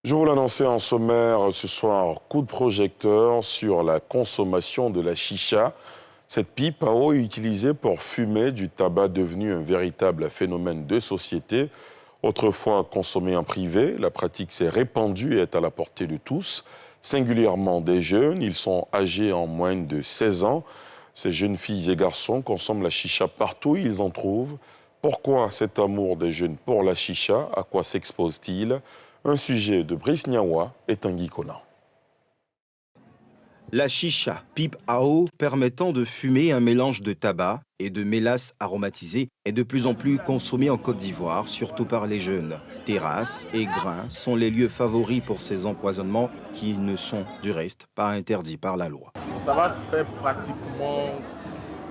Je vous l'annonçais en sommaire ce soir, coup de projecteur sur la consommation de la chicha. Cette pipe à eau est utilisée pour fumer du tabac devenu un véritable phénomène de société. Autrefois consommée en privé, la pratique s'est répandue et est à la portée de tous, singulièrement des jeunes. Ils sont âgés en moins de 16 ans. Ces jeunes filles et garçons consomment la chicha partout où ils en trouvent. Pourquoi cet amour des jeunes pour la chicha? À quoi s'exposent-ils? Un sujet de Brice Niawa et Tanguy Conan. La chicha, pipe à eau permettant de fumer un mélange de tabac et de mélasse aromatisée, est de plus en plus consommée en Côte d'Ivoire, surtout par les jeunes. Terrasses et grains sont les lieux favoris pour ces empoisonnements qui ne sont du reste pas interdits par la loi. Ça va faire pratiquement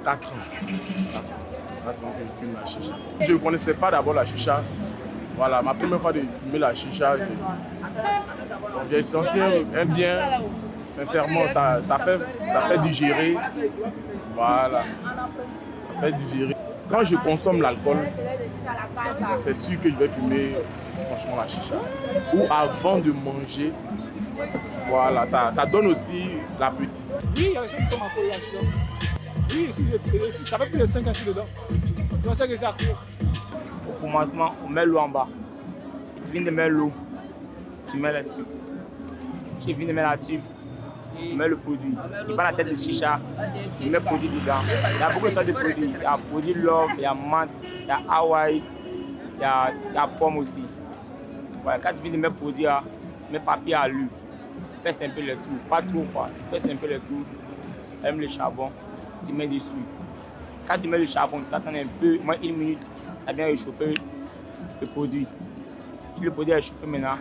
4 ans. 4 ans que je fume la chicha. Je ne connaissais pas d'abord la chicha. Voilà, ma première fois de fumer la chicha, j'ai senti un bien. Sincèrement, ça fait digérer. Voilà, ça fait digérer. Quand je consomme l'alcool, c'est sûr que je vais fumer franchement la chicha. Ou avant de manger, voilà, ça donne aussi l'appétit. Oui, je tombe en la chicha. Oui, ça fait plus de 5 ans que je suis dedans. Donc c'est que ça court. Au commencement, on met l'eau en bas. Tu viens de mettre l'eau, tu mets la tube. Tu viens de mettre la tube, tu mets le produit. Tu prends la tête de chicha, tu mets le produit dedans. Il y a beaucoup de sortes de produits. Il y a produit love, il y a menthe, il y a Hawaii, il y a pomme aussi. Ouais, quand tu viens de mettre le produit, tu mets papier à l'huile. Tu pèses un peu le tout, pas trop quoi. Tu pèses un peu le tout, tu aimes le charbon, tu mets dessus. Quand tu mets le charbon, tu attends un peu, moins 1 minute, ça vient réchauffer le produit. Si le produit est chauffé maintenant,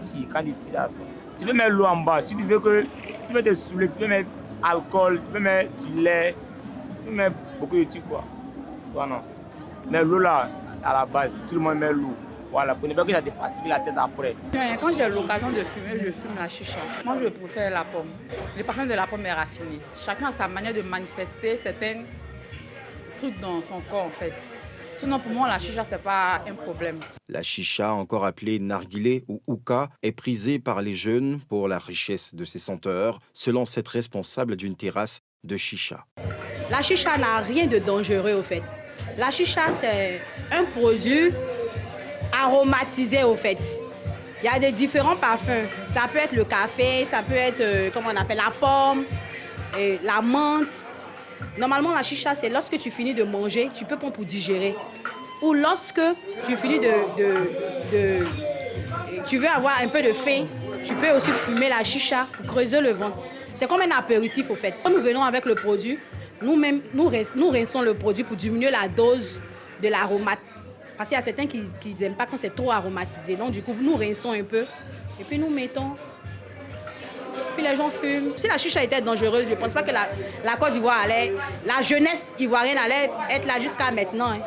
tu tires. Quand tu tires, tu peux mettre l'eau en bas. Si tu veux que tu peux te saouler, tu peux mettre alcool, tu peux mettre du lait, tu peux mettre beaucoup de trucs quoi. Voilà. Mais l'eau là, c'est à la base, tout le monde met l'eau. Voilà, pour ne pas que ça te fatigue la tête après. Quand j'ai l'occasion de fumer, je fume la chicha. Moi, je préfère la pomme. Le parfum de la pomme est raffiné. Chacun a sa manière de manifester certains trucs dans son corps en fait. Sinon, pour moi, la chicha, ce n'est pas un problème. La chicha, encore appelée narguilé ou hookah, est prisée par les jeunes pour la richesse de ses senteurs, selon cette responsable d'une terrasse de chicha. La chicha n'a rien de dangereux, au fait. La chicha, c'est un produit aromatisé, au fait. Il y a des différents parfums. Ça peut être le café, ça peut être, comment on appelle, la pomme, la menthe. Normalement, la chicha, c'est lorsque tu finis de manger, tu peux prendre pour digérer. Ou lorsque tu finis tu veux avoir un peu de faim, tu peux aussi fumer la chicha pour creuser le ventre. C'est comme un apéritif, au fait. Quand nous venons avec le produit, nous-mêmes, nous rinçons le produit pour diminuer la dose de l'aromate. Parce qu'il y a certains qui n'aiment pas quand c'est trop aromatisé. Donc, du coup, nous rinçons un peu et puis nous mettons. Puis les gens fument. Si la chicha était dangereuse, je ne pense pas que la Côte d'Ivoire la jeunesse ivoirienne allait être là jusqu'à maintenant. Hein.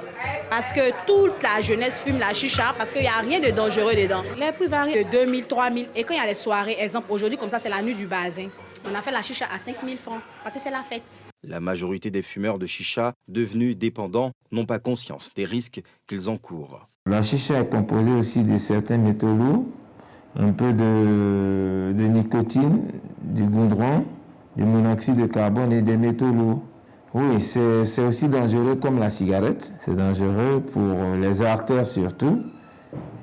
Parce que toute la jeunesse fume la chicha parce qu'il n'y a rien de dangereux dedans. Les prix varient de 2 000, 3 000. Et quand il y a les soirées, exemple, aujourd'hui, comme ça, c'est la nuit du bazin. On a fait la chicha à 5 000 francs parce que c'est la fête. La majorité des fumeurs de chicha, devenus dépendants, n'ont pas conscience des risques qu'ils encourent. La chicha est composée aussi de certains métaux lourds, un peu de nicotine, du goudron, du monoxyde de carbone et des métaux lourds. Oui, c'est aussi dangereux comme la cigarette. C'est dangereux pour les artères surtout.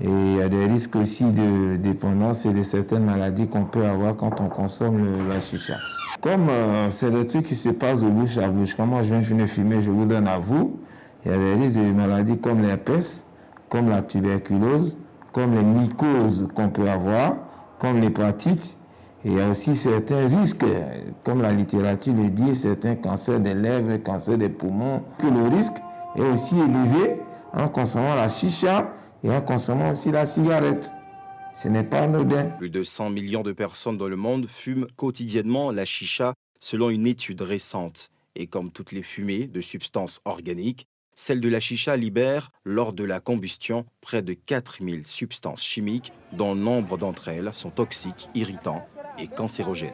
Et il y a des risques aussi de dépendance et de certaines maladies qu'on peut avoir quand on consomme la chicha. Comme c'est des trucs qui se passent de bouche à bouche, quand moi je viens de fumer, je vous donne à vous, il y a des risques de maladies comme l'herpès, comme la tuberculose, comme les mycoses qu'on peut avoir, comme l'hépatite. Et il y a aussi certains risques, comme la littérature le dit, certains cancers des lèvres, cancers des poumons, que le risque est aussi élevé en consommant la chicha et en consommant aussi la cigarette. Ce n'est pas anodin. Plus de 100 millions de personnes dans le monde fument quotidiennement la chicha, selon une étude récente. Et comme toutes les fumées de substances organiques, celle de la chicha libère, lors de la combustion, près de 4000 substances chimiques, dont nombre d'entre elles sont toxiques, irritants et cancérogènes.